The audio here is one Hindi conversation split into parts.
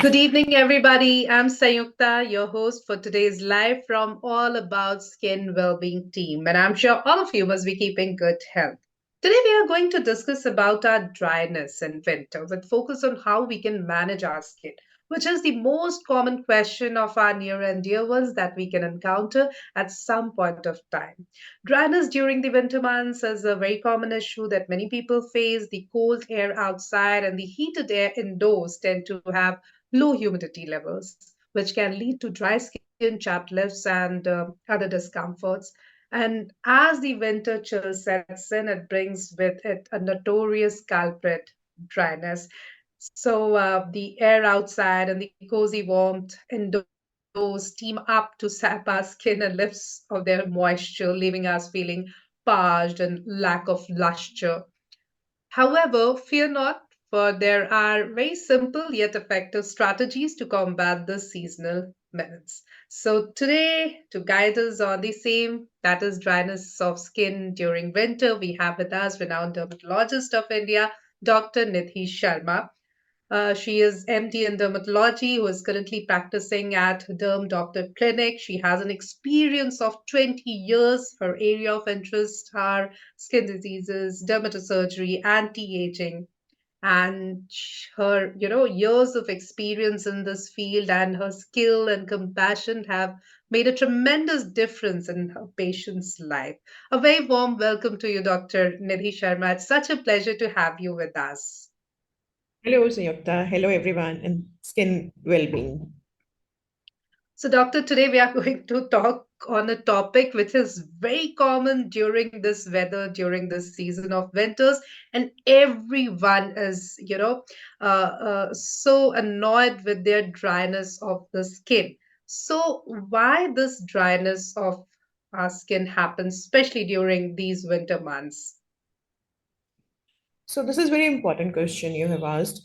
Good evening, everybody. I'm Sayukta, your host for today's live from All About Skin Wellbeing team, and I'm sure all of you must be keeping good health. Today, we are going to discuss about our dryness in winter with focus on how we can manage our skin, which is the most common question of our near and dear ones that we can encounter at some point of time. Dryness during the winter months is a very common issue that many people face. The cold air outside and the heated air indoors tend to have low humidity levels, which can lead to dry skin, chapped lips, and other discomforts. And as the winter chill sets in, it brings with it a notorious culprit, dryness. So the air outside and the cozy warmth indoors team up to sap our skin and lips of their moisture, leaving us feeling parched and lack of luster. However, fear not, for there are very simple yet effective strategies to combat the seasonal minutes. So, today, to guide us on the same, that is dryness of skin during winter, we have with us renowned dermatologist of India, Dr. Nidhi Sharma. She is MD in dermatology who is currently practicing at Derm Doctor Clinic. She has an experience of 20 years. Her area of interest are skin diseases, dermatosurgery, anti-aging, and her years of experience in this field and her skill and compassion have made a tremendous difference in her patient's life. A very warm welcome to you, Dr. Nidhi Sharma. It's such a pleasure to have you with us. Hello, Sayukta. Hello, everyone, and skin well-being. So, Doctor, today we are going to talk on a topic which is very common during this weather, during this season of winters, and everyone is, so annoyed with their dryness of the skin. So, why this dryness of our skin happens, especially during these winter months? So this is very important question you have asked.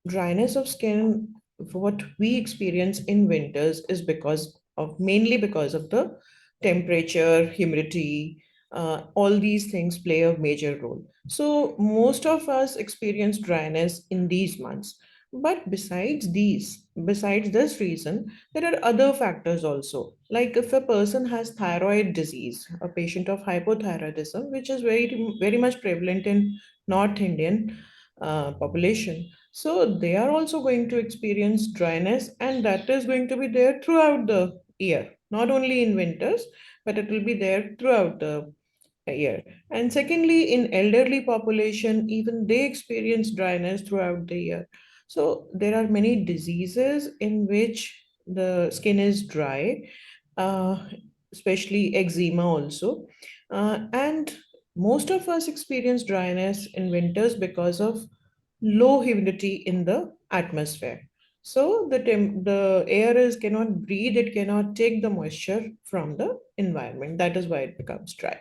Dryness of skin, what we experience in winters is because of mainly because of the temperature, humidity, all these things play a major role. So most of us experience dryness in these months. But besides this reason, there are other factors also. Like if a person has thyroid disease, a patient of hypothyroidism, which is very much prevalent in North Indian population. So they are also going to experience dryness, and that is going to be there throughout the year, not only in winters, but it will be there throughout the year. And secondly, in elderly population, even they experience dryness throughout the year. So there are many diseases in which the skin is dry, uh, especially eczema also. And most of us experience dryness in winters because of low humidity in the atmosphere. So the air is cannot breathe, it cannot take the moisture from the environment. That is why it becomes dry.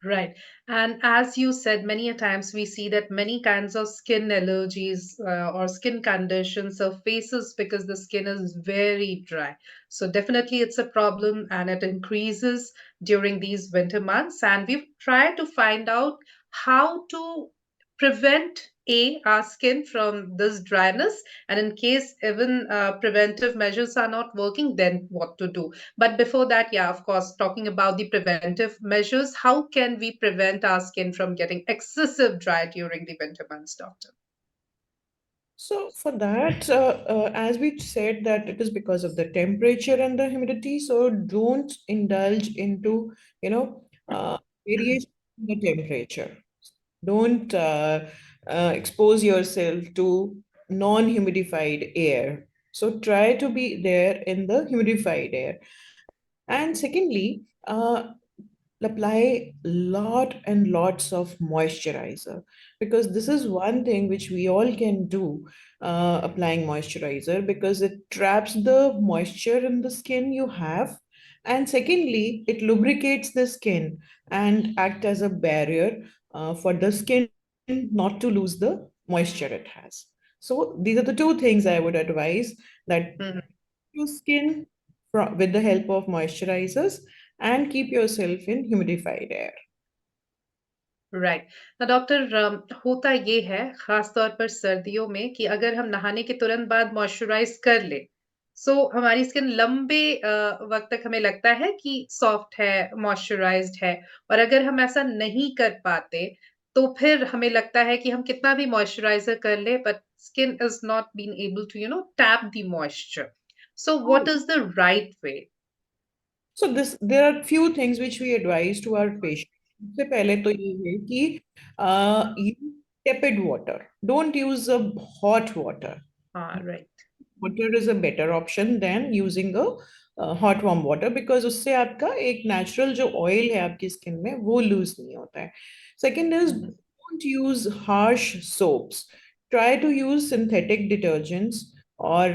Right. And as you said, many a times we see that many kinds of skin allergies or skin conditions surfaces because the skin is very dry. So definitely it's a problem and it increases during these winter months. And we've tried to find out how to prevent our skin from this dryness. And in case even preventive measures are not working, then what to do? But before that, yeah, of course, talking about the preventive measures, how can we prevent our skin from getting excessive dry during the winter months, doctor? So for that, as we said that it is because of the temperature and the humidity, so don't indulge into, you know, variation in the temperature. Don't expose yourself to non-humidified air. So try to be there in the humidified air. And secondly, apply lot and lots of moisturizer, because this is one thing which we all can do, applying moisturizer, because it traps the moisture in the skin you have, and secondly it lubricates the skin and act as a barrier for the skin not to lose the moisture it has. So these are the two things I would advise, that Mhm. your skin with the help of moisturizers and keep yourself in humidified air. Right. तो डॉक्टर, होता ये है खास तौर पर सर्दियों में कि अगर हम नहाने के तुरंत बाद मॉइस्चराइज कर ले, सो हमारी स्किन लंबे वक्त तक हमें लगता है कि सॉफ्ट है, मॉइस्चराइज्ड है। और अगर हम ऐसा नहीं कर पाते, तो फिर हमें लगता है कि हम कितना भी मॉइस्चराइजर कर ले, but skin is not been able to tap the moisture. So what is the right way? So this there are few things which we advise to our patients. सबसे पहले तो ये है कि use tepid water. Don't use a hot water. हाँ, right. Water is a better option than using a hot warm water because उससे आपका एक natural जो oil है आपकी skin में वो lose नहीं होता है. Second is don't use harsh soaps. Try to use synthetic detergents or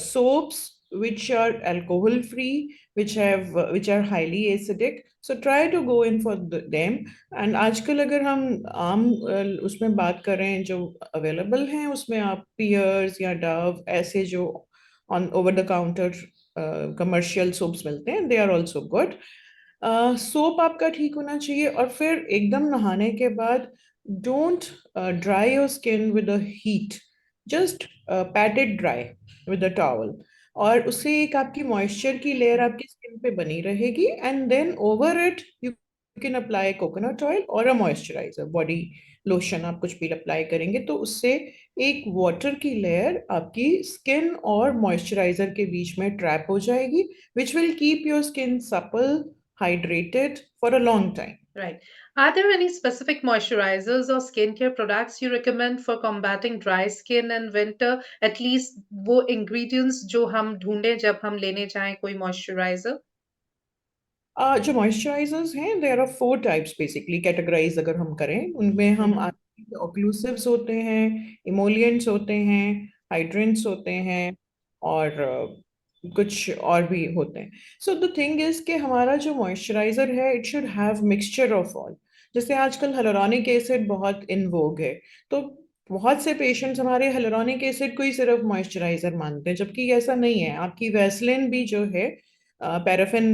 soaps which are alcohol free, which are highly acidic. So try to go in for them. And आजकल अगर हम आम उसमें बात करें जो अवेलेबल हैं उसमें आप पियर्स या डव ऐसे जो on over the counter commercial soaps मिलते हैं they are also good. Soap आपका ठीक होना चाहिए और फिर एकदम नहाने के बाद don't dry your skin with a heat. Just PAT it dry with a towel और उससे एक आपकी मॉइस्चर की लेयर आपकी स्किन पे बनी रहेगी and then over it you can apply coconut oil और अ मॉइस्चराइजर बॉडी लोशन. आप कुछ भी अप्लाई करेंगे तो उससे एक वाटर की लेयर आपकी स्किन और मॉइस्चराइजर के बीच में ट्रैप हो जाएगी which will keep your skin supple, hydrated for a long time. Right. Are there any specific moisturizers or skincare products you recommend for combating dry skin in winter? At least वो ingredients जो हम ढूंढे जब हम लेने जाएं कोई moisturizer? जो मॉइस्चराइजर्स हैं there are four types basically categorise अगर हम करें उनमें हम Mm-hmm. ऑक्लूसिव्स होते हैं, इमोलिएंट्स होते हैं, हाइड्रेंट्स होते हैं और कुछ और भी होते हैं. सो द थिंग इज कि हमारा जो मॉइस्चराइजर है it should have mixture of all. जैसे आजकल हियालुरोनिक एसिड बहुत इन वोग है तो बहुत से पेशेंट्स हमारे हियालुरोनिक एसिड को ही सिर्फ मॉइस्चराइजर मानते हैं जबकि ऐसा नहीं है. आपकी वैसलिन भी जो है पैराफिन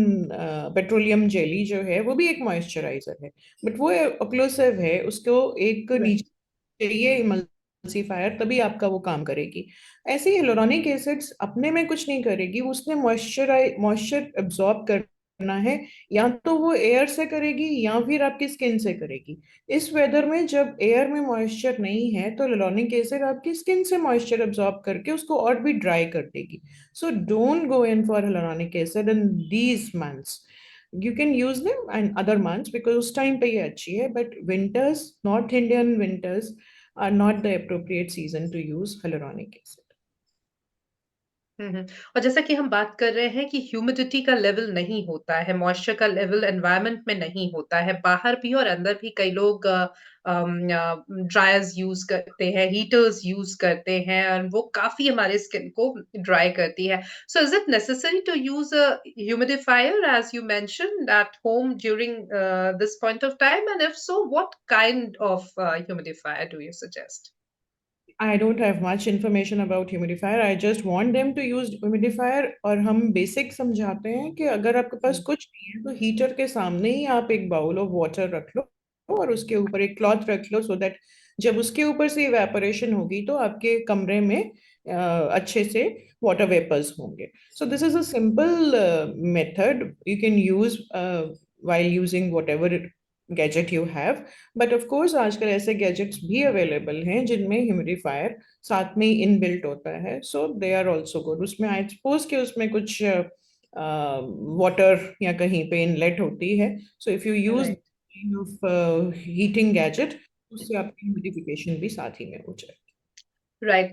पेट्रोलियम जेली जो है वो भी एक मॉइस्चराइजर है बट वो ओक्लूसिव है. उसको एक Right. नीचे चाहिए इमल्सिफायर तभी आपका वो काम करेगी. ऐसे ही हियालुरोनिक एसिड्स अपने में कुछ नहीं करेगी. उसने मॉइस्चर एब्जॉर्ब करना है या तो वो एयर से करेगी या फिर आपकी स्किन से करेगी. इस वेदर में जब एयर में मॉइस्चर नहीं है तो हियालुरोनिक एसिड आपकी स्किन से मॉइस्चर एब्जॉर्ब करके उसको और भी ड्राई कर देगी. So don't go in for hyaluronic acid in these months. You can use them and other months because उस time पे ये अच्छी है. But winters, North Indian winters are not the appropriate season to use hyaluronic acid. हम्म। और जैसा कि हम बात कर रहे हैं कि ह्यूमिडिटी का लेवल नहीं होता है, मॉइस्चर का लेवल एनवायरनमेंट में नहीं होता है, बाहर भी और अंदर भी कई लोग ड्रायर्स यूज करते हैं, हीटर्स यूज करते हैं और वो काफी हमारे स्किन को ड्राई करती है. So is it necessary to use a humidifier as you mentioned at home during this point of time, and if so what kind of humidifier do you suggest? I don't have much information about humidifier. I just want them to use humidifier और हम बेसिक समझाते हैं कि अगर आपके पास कुछ नहीं है तो हीटर के सामने ही आप एक बाउल ऑफ वाटर रख लो और उसके ऊपर एक क्लॉथ रख लो सो दैट जब उसके ऊपर से इवेपोरेशन होगी तो आपके कमरे में अच्छे से वाटर वेपर्स होंगे. So this is a simple method you can use while using whatever gadget you have. But of course आजकल ऐसे गैजेट्स भी अवेलेबल हैं जिनमें ह्यूमिडिफायर साथ में ही इनबिल्ट होता है सो दे आर ऑल्सो गुड. उसमें आई सपोज कि उसमें कुछ वाटर या कहीं पे इनलेट होती है so if you use right. Of heating gadget उससे आपकी ह्यूमिडिफिकेशन भी साथ ही में हो जाए. राइट।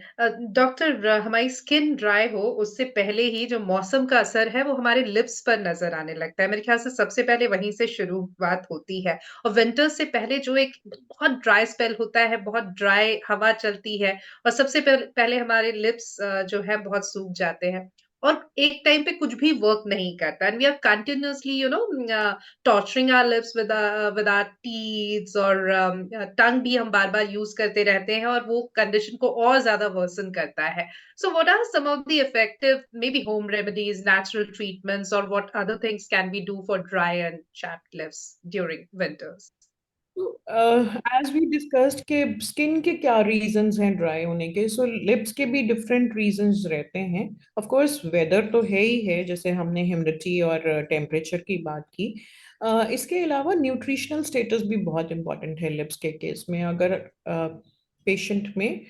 डॉक्टर, हमारी स्किन ड्राई हो उससे पहले ही जो मौसम का असर है वो हमारे लिप्स पर नजर आने लगता है। मेरे ख्याल से सबसे पहले वहीं से शुरुआत होती है। और विंटर से पहले जो एक बहुत ड्राई स्पेल होता है, बहुत ड्राई हवा चलती है और सबसे पहले हमारे लिप्स जो है बहुत सूख जाते हैं और एक टाइम पे कुछ भी वर्क नहीं करता, and we are continuously torturing our lips with our teeths और टंग भी हम बार-बार यूज़ करते रहते हैं और वो कंडीशन को और ज़्यादा वर्सन करता है. So what are some of the effective maybe home remedies, natural treatments or what other things can we do for dry and chapped lips during winters? तो एज वी डिस्कस्ड के स्किन के क्या रीजंस हैं ड्राई होने के, सो लिप्स के भी डिफरेंट रीजंस रहते हैं। ऑफ कोर्स वेदर तो है ही है, जैसे हमने ह्यूमिडिटी और टेम्परेचर की बात की। इसके अलावा न्यूट्रिशनल स्टेटस भी बहुत इंपॉर्टेंट है लिप्स के केस में। अगर पेशेंट में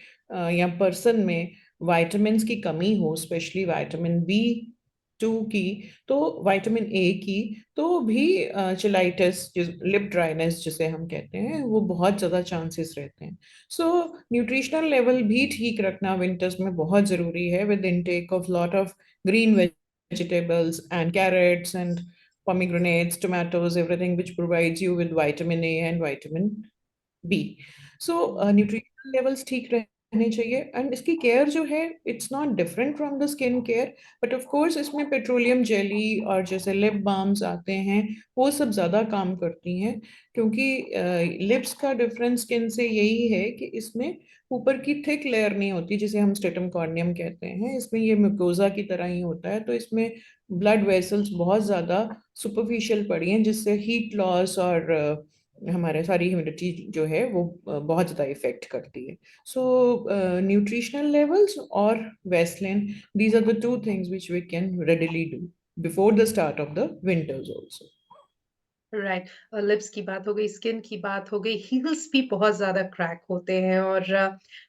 या पर्सन में विटामिन्स की कमी हो, स्पेशली विटामिन B2 की, तो विटामिन ए की, तो भी चिलाइटिस, लिप ड्राइनेस जिसे हम कहते हैं, वो बहुत ज़्यादा चांसेस रहते हैं। सो न्यूट्रिशनल लेवल भी ठीक रखना विंटर्स में बहुत ज़रूरी है, with intake of lot of green vegetables and carrots and pomegranates, tomatoes, everything which provides you with vitamin A and vitamin B। So nutritional levels ठीक रहने चाहिए। एंड इसकी केयर जो है, it's not different from the skin care, but of course इसमें पेट्रोलियम जेली और जैसे लिप बाम्स आते हैं, वो सब ज़्यादा काम करती हैं। क्योंकि लिप्स का डिफरेंस स्किन से यही है कि इसमें ऊपर की थिक लेयर नहीं होती, जिसे हम स्ट्रेटम कॉर्नियम कहते हैं। इसमें ये म्यूकोजा की तरह ही होता है, तो इसमें ब्लड वेसल्स बहुत ज़्यादा सुपरफिशियल पड़ी हैं, जिससे हीट लॉस और हमारे सारी ह्यूमिडिटी जो है वो बहुत ज़्यादा इफेक्ट करती है। सो न्यूट्रिशनल लेवल्स और Vaseline, these are the two things which we can readily do before the start of the winters also. Right. Lips की बात हो गई, स्किन की बात हो गई, हील्स भी बहुत ज़्यादा क्रैक होते हैं और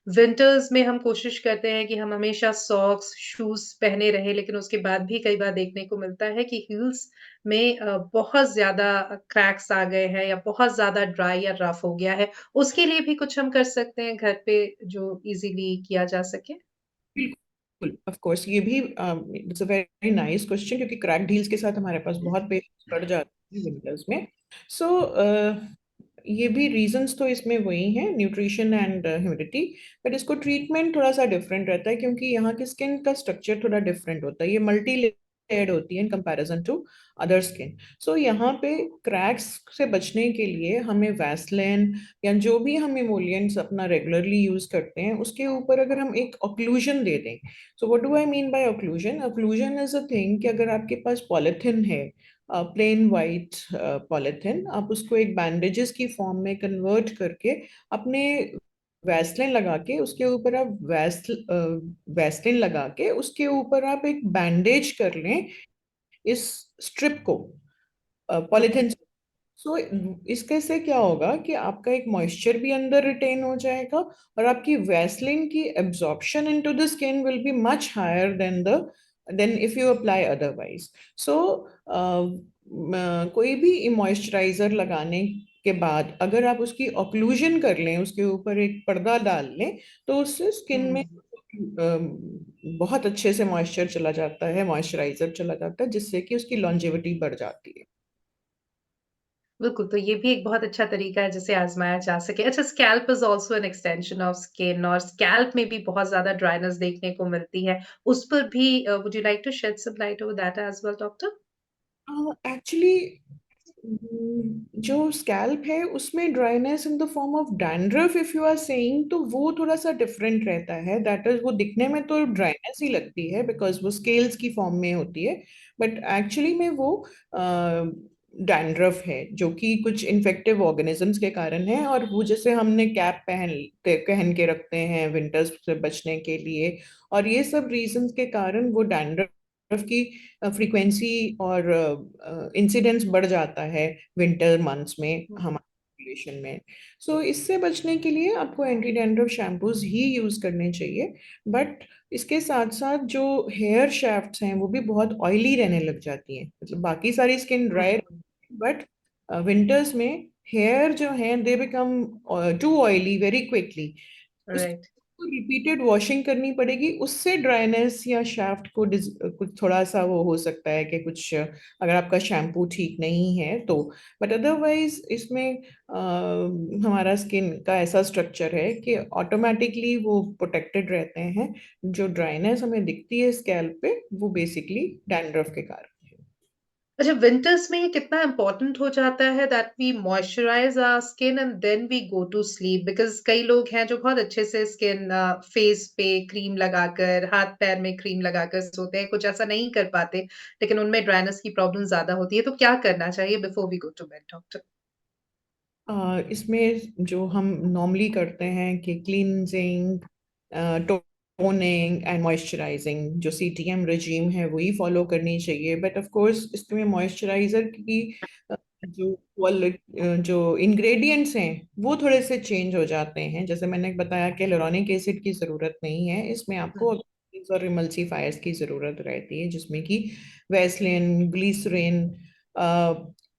विंटर्स में हम कोशिश करते हैं कि हम हमेशा सॉक्स, शूज़ पहने रहें, लेकिन उसके बाद भी कई बार देखने को मिलता है कि हील्स में बहुत ज़्यादा क्रैक्स आ गए हैं या बहुत ज़्यादा ड्राई या रफ हो गया है। उसके लिए भी कुछ हम कर सकते हैं घर पे जो ईज़िली किया जा सके? बिल्कुल, ऑफ कोर्स ये भी it's a very nice question, क्योंकि क्रैक डील्स के साथ हमारे पास बहुत पेशेंट्स पड़ जाते हैं विंटर्स में। सो ये भी रीजंस तो इसमें वही हैं, न्यूट्रिशन एंड ह्यूमिडिटी। बट इसको ट्रीटमेंट थोड़ा सा डिफरेंट रहता है, क्योंकि यहाँ की स्किन का स्ट्रक्चर थोड़ा डिफरेंट होता है, ये मल्टी लेयर्ड होती है in comparison to other skin. So यहाँ पे क्रैक्स से बचने के लिए हमें वैसलिन या जो भी हम इमोलियंट्स अपना रेगुलरली यूज करते हैं, उसके ऊपर अगर हम एक ऑक्लूजन दे दें। So what do I mean by occlusion? Occlusion is a thing कि अगर आपके पास पॉलिथिन है, प्लेन वाइट पॉलिथिन, आप उसको एक बैंडेजेस की फॉर्म में कन्वर्ट करके अपने वैसलिन लगा के, उसके ऊपर आप वैसलिन लगा के उसके ऊपर आप एक बैंडेज कर लें इस स्ट्रिप को, ओके। पॉलिथिन। सो इसके से क्या होगा कि आपका एक मॉइस्चर भी अंदर रिटेन हो जाएगा, और आपकी वैसलिन की absorption into the skin will be much higher than if you apply otherwise. So कोई भी मॉइस्चराइजर लगाने के बाद अगर आप उसकी ऑक्लूजन कर लें, उसके ऊपर एक पर्दा डाल लें, तो उससे स्किन में हुँ। बहुत अच्छे से मॉइस्चर चला जाता है, मॉइस्चराइजर चला जाता है, जिससे कि उसकी लॉन्जेविटी बढ़ जाती है। बिल्कुल, तो ये भी एक बहुत अच्छा तरीका है जिसे आज़माया जा सके। अच्छा, scalp is also an extension of skin और स्कैल्प में भी बहुत ज़्यादा ड्राइनेस देखने को मिलती है। उस पर भी would you like to shed some light over that as well doctor? Actually जो स्कैल्प है उसमें dryness in the form of dandruff if you are saying, तो वो थोड़ा सा डिफरेंट रहता है। दैट इज, वो दिखने में तो ड्राइनेस ही लगती है बिकॉज वो स्केल्स की फॉर्म में होती है, बट एक्चुअली में वो डैंड्रफ है, जो कि कुछ इन्फेक्टिव ऑर्गेनिजम्स के कारण है। और वो जैसे हमने कैप पहन के रखते हैं विंटर्स से बचने के लिए, और ये सब रीजंस के कारण वो डैंड्रफ की फ्रीक्वेंसी और इंसिडेंस बढ़ जाता है विंटर मंथ्स में हुँ, हमारे population में। सो इससे बचने के लिए आपको एंटी डैंड्रफ शैम्पूज ही यूज करने चाहिए। बट इसके साथ साथ जो हेयर शैफ्ट्स हैं वो भी बहुत ऑयली रहने लग जाती हैं, मतलब बाकी सारी स्किन ड्राई, हुँ, बट विंटर्स में हेयर जो हैं they become too oily very quickly. Right. उसको रिपीटेड वॉशिंग करनी पड़ेगी, उससे ड्राइनेस या शाफ्ट को कुछ थोड़ा सा वो हो सकता है कि कुछ अगर आपका शैम्पू ठीक नहीं है तो। बट अदरवाइज इसमें हमारा स्किन का ऐसा स्ट्रक्चर है कि ऑटोमेटिकली वो प्रोटेक्टेड रहते हैं। जो ड्राइनेस हमें दिखती है स्कैल्प पे, वो बेसिकली डैंड्रफ के कारण है। अच्छा, विंटर्स में ये कितना इम्पोर्टेंट हो जाता है that we moisturise our skin and then we go to sleep because कई लोग हैं जो बहुत अच्छे से स्किन फेस पे क्रीम लगाकर, हाथ-पैर में क्रीम लगाकर सोते हैं, कुछ ऐसा नहीं कर पाते, लेकिन उनमें ड्राइनेस की प्रॉब्लम ज़्यादा होती है, तो क्या करना चाहिए before we go to bed doctor? इसमें जो हम नॉर्मली करते हैं कि क्लींजिंग, टोनिंग एंड मॉइस्चराइजिंग, जो सीटीएम रेजीम है वही फॉलो करनी चाहिए। बट ऑफ कोर्स इसमें मॉइस्चराइजर की जो जो इंग्रेडिएंट्स हैं वो थोड़े से चेंज हो जाते हैं। जैसे मैंने बताया कि हियालुरोनिक एसिड की ज़रूरत नहीं है इसमें, आपको और इमल्सीफायर्स की ज़रूरत रहती है, जिसमें कि वैसलिन, ग्लिसरीन,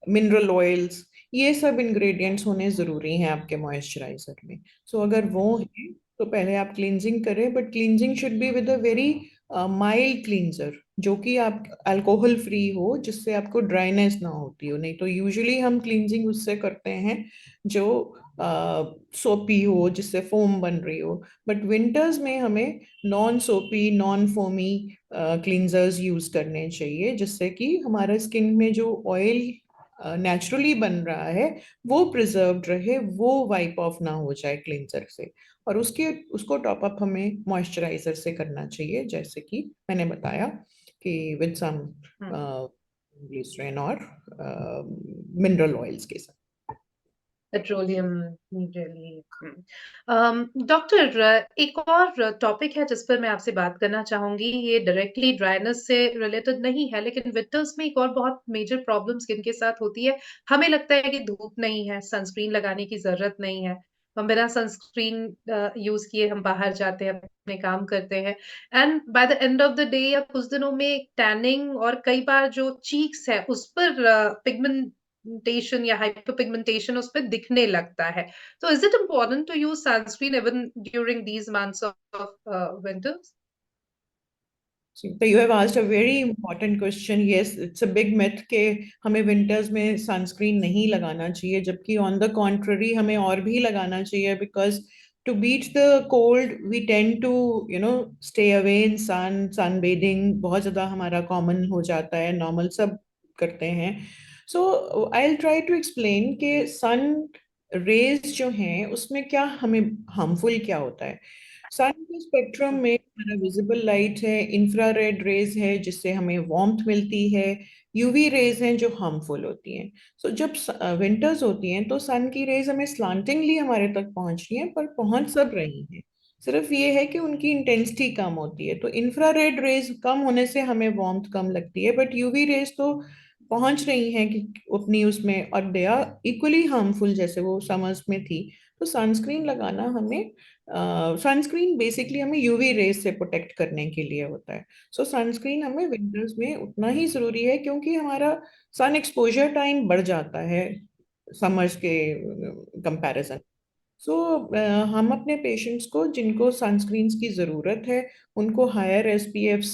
मिनरल ऑयल्स, ये सब इंग्रेडिएंट्स होने ज़रूरी हैं आपके मॉइस्चराइजर में। सो अगर वो है तो पहले आप क्लींजिंग करें, but cleansing should be with a very mild cleanser, जो कि आप अल्कोहल फ्री हो, जिससे आपको ड्राइनेस ना होती हो। नहीं तो यूजुअली हम क्लींजिंग उससे करते हैं जो सोपी हो, जिससे फोम बन रही हो। बट विंटर्स में हमें नॉन सोपी, नॉन फोमी क्लींजर्स यूज करने चाहिए, जिससे कि हमारे स्किन में जो ऑयल नेचुरली बन रहा है वो प्रिजर्व्ड रहे, वो वाइप ऑफ ना हो जाए क्लींजर से। और उसके उसको टॉप अप हमें मॉइस्चराइजर से करना चाहिए, जैसे कि मैंने बताया कि विद सम ग्लिसरीन और मिनरल ऑयल्स के साथ। Petroleum jelly. डॉक्टर, एक और टॉपिक है जिस पर मैं आपसे बात करना चाहूंगी। ये डायरेक्टली ड्राइनेस से रिलेटेड नहीं है, लेकिन विंटर्स में एक और बहुत मेजर प्रॉब्लम स्किन के साथ होती है। हमें लगता है कि धूप नहीं है, सनस्क्रीन लगाने की जरूरत नहीं है, हम बिना सनस्क्रीन यूज किए हम बाहर जाते हैं, अपने काम करते हैं, and by the end of the day या कुछ दिनों में टैनिंग और कई बार जो चीक्स है उस पर पिगमेंटेशन या हाइपरपिगमेंटेशन उस पर दिखने लगता है। तो is it important to use sunscreen even during these months of winters? So you have asked a very important question. Yes, it's a big myth कि हमें विंटर्स में सनस्क्रीन नहीं लगाना चाहिए, जबकि ऑन द कॉन्ट्ररी हमें और भी लगाना चाहिए। Because to beat the cold we tend to stay away in sunbathing बहुत ज़्यादा हमारा कॉमन हो जाता है, नॉर्मल सब करते हैं। So I will try to explain कि सन रेज जो हैं उसमें क्या हमें हार्मफुल क्या होता है। सन के स्पेक्ट्रम में हमारा विजिबल लाइट है, इंफ्रारेड रेज है जिससे हमें वार्मथ मिलती है, यूवी रेज हैं जो हार्मफुल होती हैं। सो जब विंटर्स होती हैं तो सन की रेज हमें स्लांटिंगली हमारे तक पहुंच रही हैं, पर पहुंच सब रही हैं। सिर्फ ये है कि उनकी इंटेंसिटी कम होती है। तो इंफ्रारेड रेज कम होने से हमें वार्मथ कम लगती है, बट यूवी रेज तो पहुंच रही हैं कि अपनी उसमें, और दे आर इक्वली हार्मफुल जैसे वो समर्स में थी। तो सनस्क्रीन लगाना हमें, सनस्क्रीन बेसिकली हमें यूवी रेज से प्रोटेक्ट करने के लिए होता है। सो सनस्क्रीन हमें विंटर्स में उतना ही जरूरी है, क्योंकि हमारा सन एक्सपोजर टाइम बढ़ जाता है समर्स के कंपैरिजन। सो हम अपने पेशेंट्स को जिनको सनस्क्रीन्स की ज़रूरत है उनको higher SPF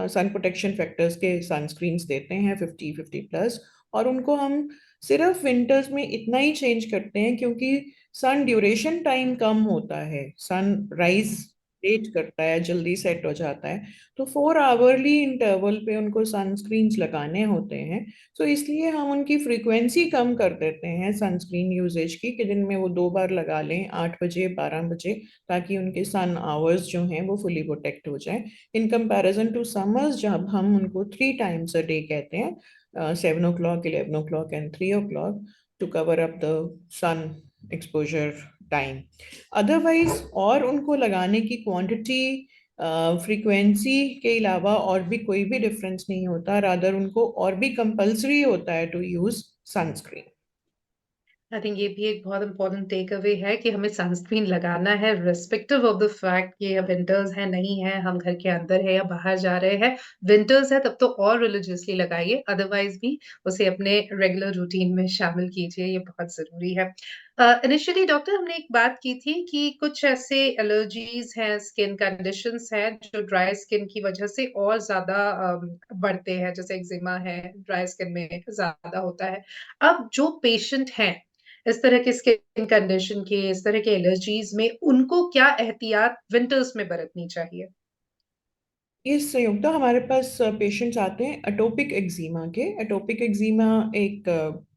sun protection factors के सनस्क्रीन्स देते हैं, 50-50+। और उनको हम सिर्फ विंटर्स में इतना ही चेंज करते हैं, क्योंकि सन ड्यूरेशन टाइम कम होता है, सन राइज लेट करता है, जल्दी सेट हो जाता है। तो 4 आवरली इंटरवल पे उनको सनस्क्रीन्स लगाने होते हैं। तो इसलिए हम उनकी फ्रीक्वेंसी कम कर देते हैं सनस्क्रीन यूजेज की, कि दिन में वो 2 बार लगा लें, 8 बजे, 12 बजे, ताकि उनके सन आवर्स जो हैं वो फुली प्रोटेक्ट हो जाए। इन कंपैरिजन टू समर्स जब हम उनको 3 टाइम्स अ डे कहते हैं, 7 o'clock, 11 o'clock and 3 o'clock, to cover up the sun exposure time. Otherwise और उनको लगाने की क्वांटिटी, फ्रीक्वेंसी के अलावा और भी कोई भी डिफरेंस नहीं होता, रादर उनको और भी कंपलसरी होता है to use sunscreen. I think ये भी एक बहुत इंपॉर्टेंट टेक अवे है कि हमें सनस्क्रीन लगाना है रिस्पेक्टिव ऑफ द फैक्ट कि विंटर्स है नहीं है, हम घर के अंदर है या बाहर जा रहे हैं। विंटर्स है तब तो और रिलीजियसली लगाइए, अदरवाइज भी उसे अपने रेगुलर रूटीन में शामिल कीजिए, ये बहुत जरूरी है। इनिशियली डॉक्टर हमने एक बात की थी कि कुछ ऐसे एलर्जीज हैं, स्किन कंडीशंस हैं जो ड्राई स्किन की वजह से और ज्यादा बढ़ते हैं, जैसे एक्जिमा है, ड्राई स्किन में ज्यादा होता है। अब जो पेशेंट हैं इस तरह के स्किन कंडीशन के, इस तरह के एलर्जीज में, उनको क्या एहतियात विंटर्स में बरतनी चाहिए? इस संयुक्ता हमारे पास पेशेंट्स आते हैं एटोपिक एक्जीमा के। एटोपिक एक्जीमा एक,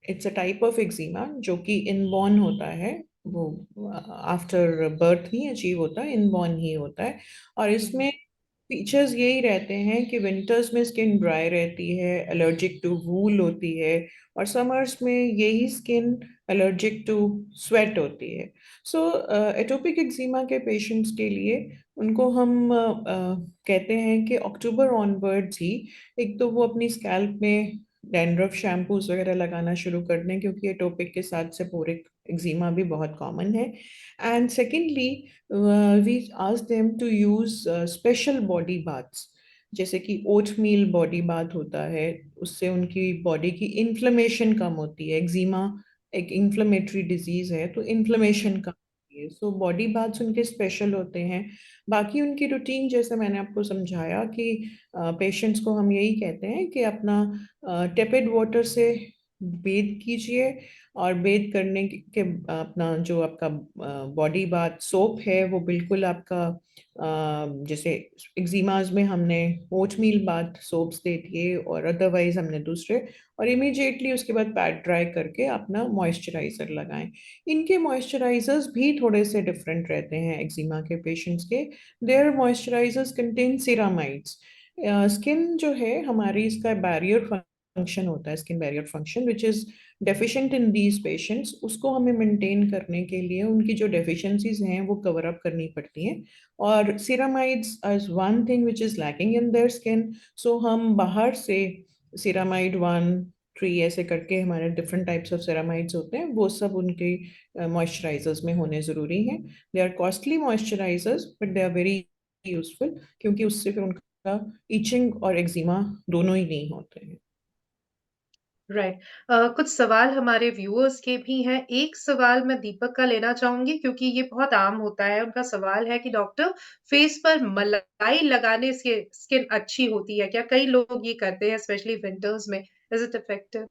it's a type of eczema जो कि इनबॉर्न होता है, वो आफ्टर बर्थ नहीं अचीव होता, इनबॉर्न ही होता है। और इसमें फीचर्स यही रहते हैं कि विंटर्स में स्किन ड्राई रहती है, एलर्जिक टू वूल होती है, और समर्स में यही स्किन एलर्जिक टू स्वेट होती है। सो एटोपिक एक्जिमा के पेशेंट्स के लिए उनको हम कहते हैं कि अक्टूबर ऑनवर्ड्स ही एक तो वो अपनी स्कैल्प में डैंड्रफ शैम्पूस वगैरह लगाना शुरू कर दें, क्योंकि एटोपिक के साथ सेपोरिक एक्जिमा भी बहुत कॉमन है। And secondly, we ask them to use special body baths, जैसे कि ओट मील बॉडी बाथ होता है। उससे उनकी बॉडी की इन्फ्लेमेशन कम होती है। एक्जिमा एक इन्फ्लेमेटरी डिजीज है, तो इन्फ्लेमेशन कम होती है। सो बॉडी बाथ्स उनके स्पेशल होते हैं। बाकी उनकी रूटीन जैसे मैंने आपको समझाया कि पेशेंट्स को हम यही कहते हैं कि अपना टेपेड वाटर से बेथ कीजिए, और बेथ करने के अपना जो आपका बॉडी बाथ सोप है वो बिल्कुल आपका जैसे एक्जिमाज में हमने ओटमील बाथ सोप्स दे दिए, और अदरवाइज हमने दूसरे, और इमीडिएटली उसके बाद पैड ड्राई करके अपना मॉइस्चराइजर लगाएं। इनके मॉइस्चराइजर्स भी थोड़े से डिफरेंट रहते हैं एक्जिमा के पेशेंट्स के। Their moisturisers contain ceramides. Skin जो है हमारी, इसका बैरियर फंक्शन होता है, skin barrier function which is deficient in these patients. उसको हमें मेंटेन करने के लिए उनकी जो डेफिशिएंसीज हैं वो कवर अप करनी पड़ती हैं, और ceramides is one thing which is lacking in their skin. So हम बाहर से सिरामाइड 1 3 ऐसे करके हमारे डिफरेंट टाइप्स ऑफ सिरामाइड्स होते हैं, वो सब उनके मॉइस्चराइजर्स में होने ज़रूरी हैं। They are costly moisturisers but they are very useful, क्योंकि उससे फिर उनका इचिंग और एक्जिमा दोनों ही नहीं होते हैं। राइट। कुछ सवाल हमारे व्यूअर्स के भी हैं। एक सवाल मैं दीपक का लेना चाहूंगी क्योंकि ये बहुत आम होता है। उनका सवाल है कि डॉक्टर, फेस पर मलाई लगाने से स्किन अच्छी होती है क्या? कई लोग ये करते हैं स्पेशली विंटर्स में। Is it effective?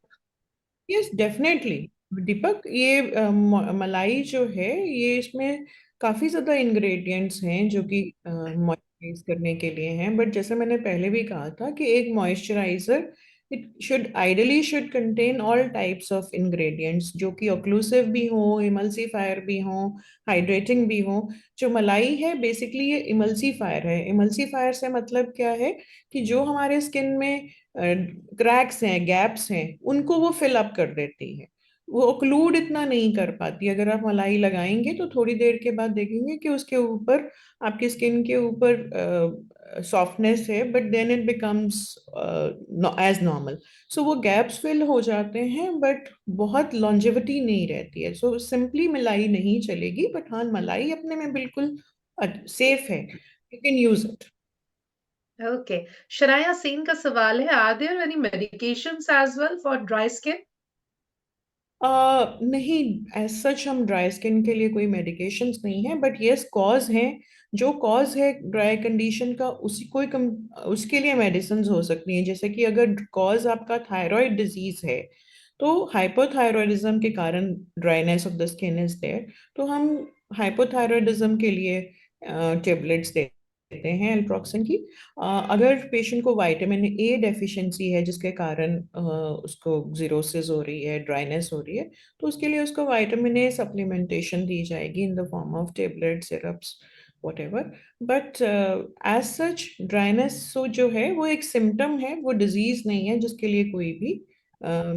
Yes definitely Deepak, ये मलाई जो है, ये इसमें काफी ज्यादा इंग्रेडिएंट्स हैं जो कि मॉइस्चराइज करने के लिए हैं। बट जैसे मैंने पहले भी कहा था कि एक moisturiser it should ideally should contain all types of ingredients, जो कि ऑक्लूसिव भी हो, इमल्सीफायर भी हो, हाइड्रेटिंग भी हो। जो मलाई है बेसिकली ये इमल्सीफायर है। इमल्सीफायर से मतलब क्या है कि जो हमारे स्किन में क्रैक्स हैं, गैप्स हैं, उनको वो फिल अप कर देती है। वो ओक्लूड इतना नहीं कर पाती। अगर आप मलाई लगाएंगे तो थोड़ी देर के बाद देखेंगे कि उसके ऊपर, आपकी स्किन के ऊपर सॉफ्टनेस है, but then it becomes as normal. So वो गैप्स फिल हो जाते हैं, बट बहुत लॉन्जेविटी नहीं रहती है। सो सिंपली मलाई नहीं चलेगी, बट हाँ, मलाई अपने में बिल्कुल सेफ है, you can use it. Okay. Sharaya Sen का सवाल है, are there any medications as well for dry skin? नहीं, एज सच हम ड्राई स्किन के लिए कोई मेडिकेशंस नहीं है, बट यस कॉज है। जो कॉज है ड्राई कंडीशन का, उसी कोई उसके लिए मेडिसिन हो सकती हैं। जैसे कि अगर कॉज आपका थायराइड डिजीज है, तो हाइपोथायरॉयडिज्म के कारण dryness of the skin is there, तो हम हाइपोथायरॉयडिज्म के लिए टेबलेट्स देते हैं एल्ट्रोक्सिन की। अगर पेशेंट को विटामिन ए डेफिशिएंसी है जिसके कारण उसको जीरोसिस हो रही है, ड्राइनेस हो रही है, तो उसके लिए उसको विटामिन ए सप्लीमेंटेशन दी जाएगी in the form of tablet, syrups, whatever। But as such dryness so जो है वो एक सिम्टम है, वो डिजीज नहीं है जिसके लिए कोई भी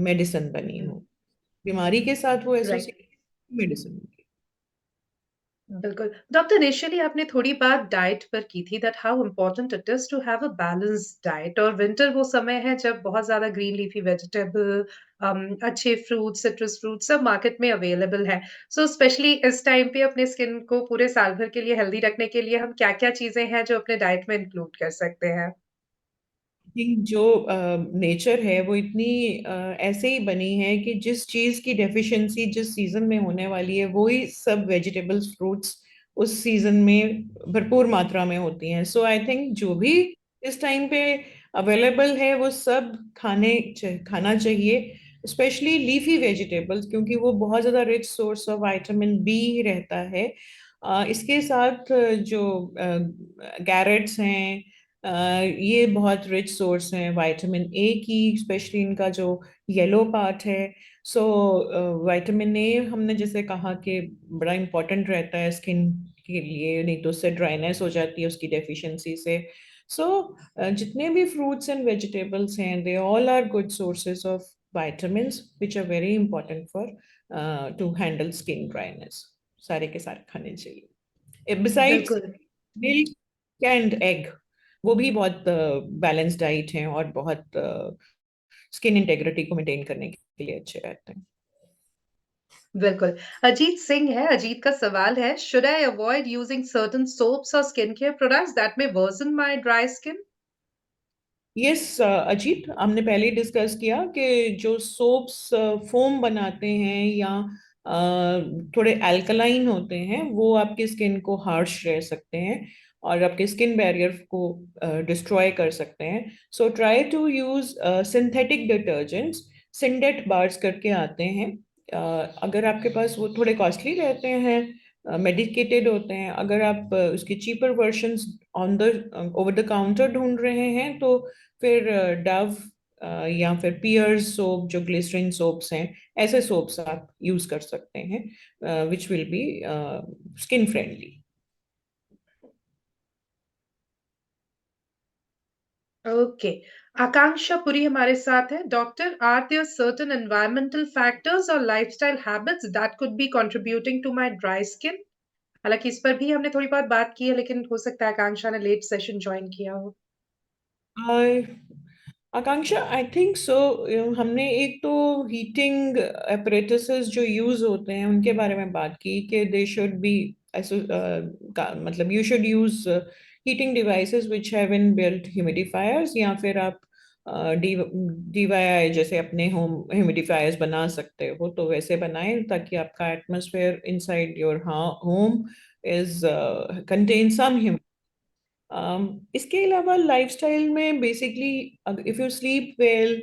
मेडिसिन बनी हो। बीमारी के साथ वो राइट। Associate medicine. बिल्कुल। डॉक्टर, इनिशियली आपने थोड़ी बात डाइट पर की थी, that how important it is to have a balanced diet, और विंटर वो समय है जब बहुत ज्यादा ग्रीन लीफी वेजिटेबल, अच्छे फ्रूट, सिट्रस फ्रूट सब मार्केट में अवेलेबल है। सो स्पेशली इस टाइम पे अपने स्किन को पूरे साल भर के लिए हेल्दी रखने के लिए हम क्या-क्या चीजें हैं जो अपने डाइट में इंक्लूड कर सकते हैं? थिंक जो नेचर है वो इतनी ऐसे ही बनी है कि जिस चीज की डेफिशिएंसी जिस सीजन में होने वाली है, वो ही सब वेजिटेबल्स फ्रूट्स उस सीजन में भरपूर मात्रा में होती हैं। सो आई थिंक जो भी इस टाइम पे अवेलेबल है वो सब खाना चाहिए, स्पेशली लीफी वेजिटेबल्स, क्योंकि वो बहुत ज़्यादा rich source of vitamin B रहता है। इसके साथ जो कैरेट्स हैं, ये बहुत रिच सोर्स हैं विटामिन ए की, स्पेशली इनका जो येलो पार्ट है। सो विटामिन ए हमने जैसे कहा कि बड़ा इम्पोर्टेंट रहता है स्किन के लिए, नहीं तो उससे ड्राइनेस हो जाती है उसकी डेफिशिएंसी से। सो जितने भी फ्रूट्स एंड वेजिटेबल्स हैं, they all are good sources of vitamins which are very important for to handle skin dryness. सारे के सारे खाने चाहिए. Besides बिल्कुल milk and egg, वो भी बहुत बैलेंस डाइट हैं और बहुत स्किन इंटेग्रिटी को मेंटेन करने के लिए अच्छे रहते हैं. बिल्कुल। अजीत सिंह है, अजीत का सवाल है, should I avoid using certain soaps और skin care products that may worsen my dry skin? Yes Ajit, हमने पहले ही डिस्कस किया कि जो सोप्स फोम बनाते हैं या थोड़े अल्कलाइन होते हैं, वो आपकी स्किन को हार्श रह सकते हैं और आपके स्किन बैरियर को डिस्ट्रॉय कर सकते हैं. So try to use synthetic detergents. Syndet bars करके आते हैं. अगर आपके पास, वो थोड़े कॉस्टली रहते हैं, मेडिकेटेड होते हैं. अगर आप उसकी cheaper versions on the over the counter ढूंढ रहे हैं, तो फिर डव या फिर पियर्स सोप, जो ग्लिसरीन सोप्स हैं, ऐसे सोप्स आप यूज कर सकते हैं, which will be skin friendly. Okay. Akanksha Puri हमारे साथ है। Doctor, are there certain environmental factors और lifestyle habits that could be contributing to my dry skin? हालांकि इस पर भी हमने थोड़ी बहुत बात की है, लेकिन हो सकता है आकांक्षा ने लेट सेशन ज्वाइन किया हो। आकांक्षा, आई थिंक सो. हमने एक तो हीटिंग apparatuses जो यूज होते हैं उनके बारे में बात की कि दे शुड बी, मतलब you should use heating devices which have in built humidifiers, या फिर आप DIY जैसे अपने होम ह्यूमिडिफायर्स बना सकते हो, तो वैसे बनाएं ताकि आपका atmosphere inside your home is contain some. इसके अलावा लाइफस्टाइल में basically, if you sleep well,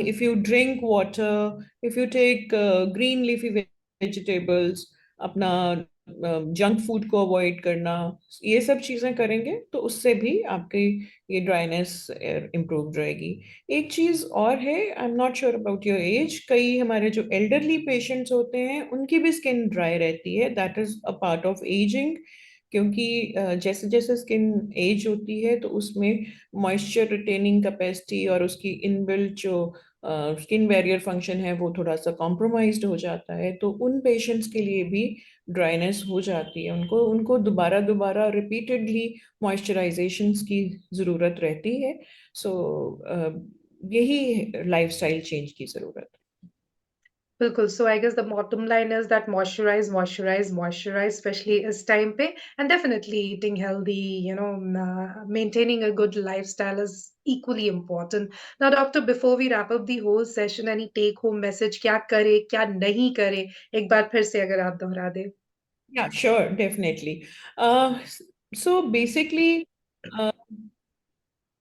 if you drink water, if you take green leafy vegetables, अपना जंक फूड को अवॉइड करना, ये सब चीज़ें करेंगे तो उससे भी आपकी ये ड्राइनेस इम्प्रूव रहेगी. एक चीज़ और है, I am not sure about your age, कई हमारे जो एल्डरली पेशेंट्स होते हैं उनकी भी स्किन ड्राई रहती है. That is a part of ageing, क्योंकि जैसे जैसे स्किन एज होती है तो उसमें मॉइस्चर रिटेनिंग कैपेसिटी और उसकी इनबिल्ट जो स्किन बैरियर फंक्शन है वो थोड़ा सा कॉम्प्रोमाइज्ड हो जाता है. तो उन पेशेंट्स के लिए भी ड्राइनेस हो जाती है, उनको उनको दोबारा दोबारा रिपीटेडली मॉइस्चराइजेशंस की ज़रूरत रहती है. सो यही लाइफस्टाइल चेंज की ज़रूरत है. बिल्कुल। So I guess the bottom line is that moisturise moisturise moisturise, specially इस टाइम पे, and definitely eating healthy, maintaining a good lifestyle is equally important. Now, doctor, before we wrap up the whole session, any take home message, क्या करे क्या नहीं करे, एक बार फिर से अगर आप दोहरा दे? Yeah, sure, definitely. So basically,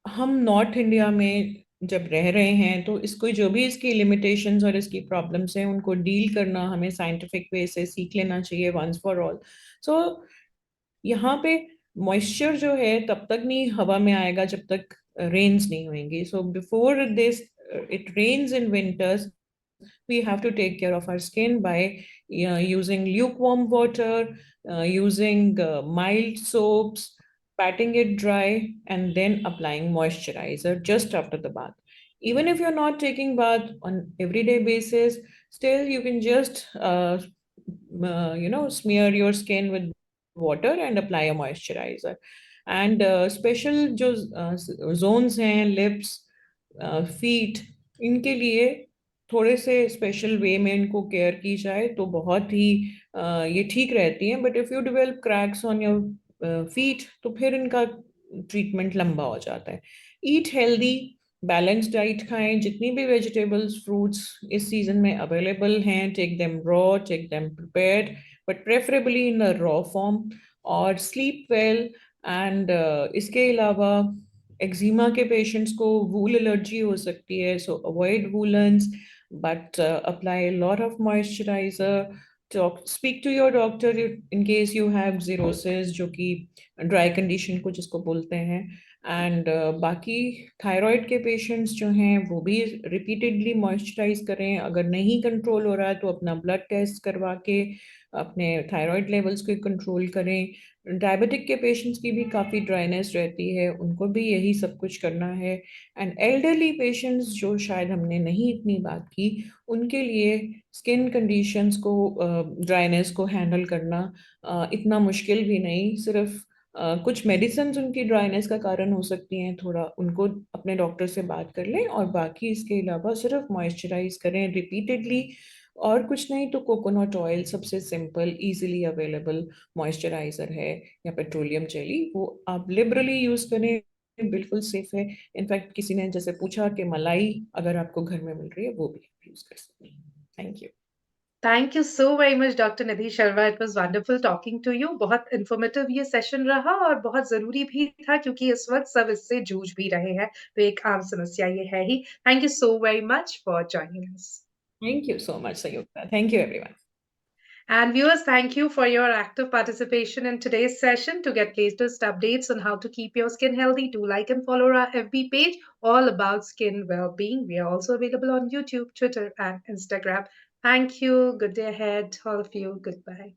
हम नॉर्थ इंडिया में जब रह रहे हैं तो इसको, जो भी इसकी लिमिटेशंस और इसकी प्रॉब्लम्स हैं, उनको डील करना हमें साइंटिफिक वे से सीख लेना चाहिए वंस फॉर ऑल. सो यहाँ पे मॉइस्चर जो है तब तक नहीं हवा में आएगा जब तक रेन्स नहीं होंगी. So before this it rains in winters, we have to take care of our skin by using lukewarm water, using mild soaps, patting it dry, and then applying moisturizer just after the bath. Even if you're not taking bath on everyday basis, still you can just smear your skin with water and apply a moisturizer. And special जो zones हैं, lips, फीट, इनके लिए थोड़े से स्पेशल वे में इनको केयर की जाए तो बहुत ही ये ठीक रहती हैं. But if you develop cracks on your feet तो फिर इनका ट्रीटमेंट लंबा हो जाता है. ईट हेल्दी, बैलेंस डाइट खाएं. जितनी भी वेजिटेबल्स फ्रूट्स इस सीजन में अवेलेबल हैं, take them raw, take them prepared, but preferably in the raw form. और स्लीप वेल. एंड इसके अलावा एक्जिमा के पेशेंट्स को वूल एलर्जी हो सकती है, so avoid woollens, but apply lot of moisturiser. Speak to your doctor in case you have xerosis, जो कि ड्राई कंडीशन को जिसको बोलते हैं. एंड बाकी थायराइड के पेशेंट्स जो हैं वो भी रिपीटेडली मॉइस्चराइज करें. अगर नहीं कंट्रोल हो रहा है तो अपना ब्लड टेस्ट करवा के अपने थायराइड लेवल्स को कंट्रोल करें। डायबिटिक के पेशेंट्स की भी काफ़ी ड्राइनेस रहती है, उनको भी यही सब कुछ करना है। एंड एल्डरली पेशेंट्स जो शायद हमने नहीं इतनी बात की, उनके लिए स्किन कंडीशंस को, ड्राइनेस को हैंडल करना इतना मुश्किल भी नहीं। सिर्फ कुछ मेडिसिन उनकी ड्राइनेस का कारण हो सकती हैं, थोड़ा उनको अपने डॉक्टर से बात कर लें, और बाकी इसके अलावा सिर्फ मॉइस्चराइज करें रिपीटेडली। और कुछ नहीं तो कोकोनट ऑयल सबसे सिंपल इजीली अवेलेबल मॉइस्चराइजर है, या पेट्रोलियम जेली, वो आप लिबरली यूज करें, बिल्कुल सेफ है। इनफैक्ट किसी ने जैसे पूछा कि मलाई अगर आपको घर में मिल रही है वो भी आप यूज कर सकते हैं। Thank you. Thank you so very much doctor Nidhi Sharma, it was wonderful talking to you. बहुत इन्फॉर्मेटिव ये सेशन रहा और बहुत ज़रूरी भी था क्योंकि इस वक़्त सब इससे जूझ भी रहे हैं, तो एक आम समस्या ये है ही। Thank you so very much for joining us. Thank you so much Sanyukta, thank you everyone. And viewers, thank you for your active participation in today's session. To get latest updates on how to keep your skin healthy, do like and follow our FB page, all about skin well-being. We are also available on YouTube, Twitter, and Instagram. Thank you. Good day ahead, all of you. Goodbye.